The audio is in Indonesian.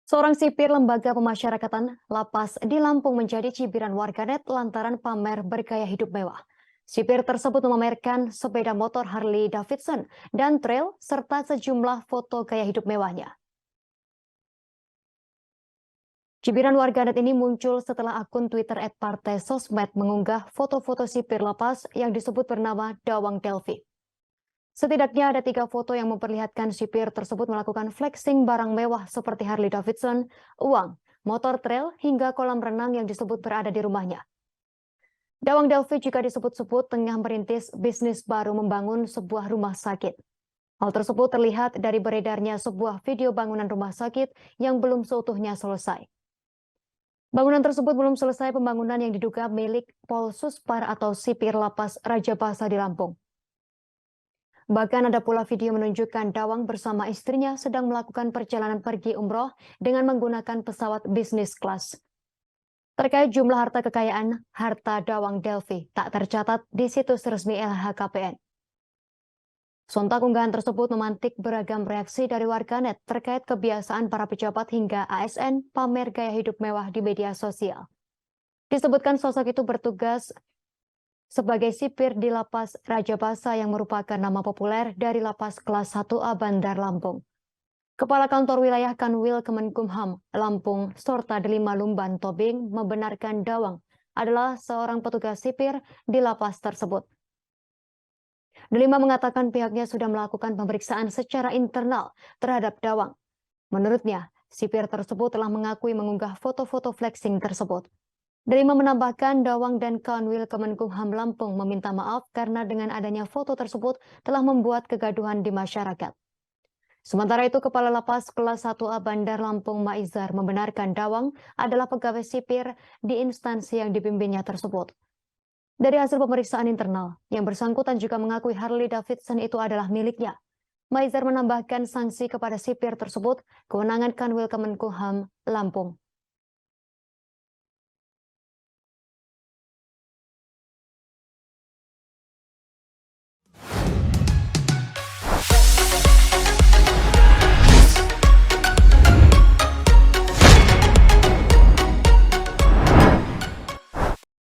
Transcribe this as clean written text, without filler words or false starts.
Seorang sipir lembaga pemasyarakatan lapas di Lampung menjadi cibiran warganet lantaran pamer bergaya hidup mewah. Sipir tersebut memamerkan sepeda motor Harley Davidson dan trail serta sejumlah foto gaya hidup mewahnya. Cibiran warganet ini muncul setelah akun Twitter @partai sosmed mengunggah foto-foto sipir lapas yang disebut bernama Dawang Delvi. Setidaknya ada 3 foto yang memperlihatkan sipir tersebut melakukan flexing barang mewah seperti Harley Davidson, uang, motor trail, hingga kolam renang yang disebut berada di rumahnya. Dawang Delvi juga disebut-sebut tengah merintis bisnis baru membangun sebuah rumah sakit. Hal tersebut terlihat dari beredarnya sebuah video bangunan rumah sakit yang belum seutuhnya selesai. Bangunan tersebut belum selesai pembangunan yang diduga milik Polsuspar atau sipir lapas Rajabasa di Lampung. Bahkan ada pula video menunjukkan Dawang bersama istrinya sedang melakukan perjalanan pergi umroh dengan menggunakan pesawat bisnis kelas. Terkait jumlah harta kekayaan, harta Dawang Delvi tak tercatat di situs resmi LHKPN. Sontak unggahan tersebut memantik beragam reaksi dari warganet terkait kebiasaan para pejabat hingga ASN pamer gaya hidup mewah di media sosial. Disebutkan sosok itu bertugas sebagai sipir di Lapas Rajabasa yang merupakan nama populer dari Lapas Kelas 1A Bandar Lampung. Kepala Kantor Wilayah Kanwil Kemenkumham Lampung, Sorta Delima Lumban Tobing membenarkan Dawang adalah seorang petugas sipir di lapas tersebut. Delima mengatakan pihaknya sudah melakukan pemeriksaan secara internal terhadap Dawang. Menurutnya, sipir tersebut telah mengakui mengunggah foto-foto flexing tersebut. Delima menambahkan Dawang dan Kanwil Kemenkumham Lampung meminta maaf karena dengan adanya foto tersebut telah membuat kegaduhan di masyarakat. Sementara itu, Kepala Lapas Kelas 1A Bandar Lampung Maizar membenarkan Dawang adalah pegawai sipir di instansi yang dipimpinnya tersebut. Dari hasil pemeriksaan internal, yang bersangkutan juga mengakui Harley Davidson itu adalah miliknya. Maizar menambahkan sanksi kepada sipir tersebut kewenangan Kanwil Kemenkumham Lampung.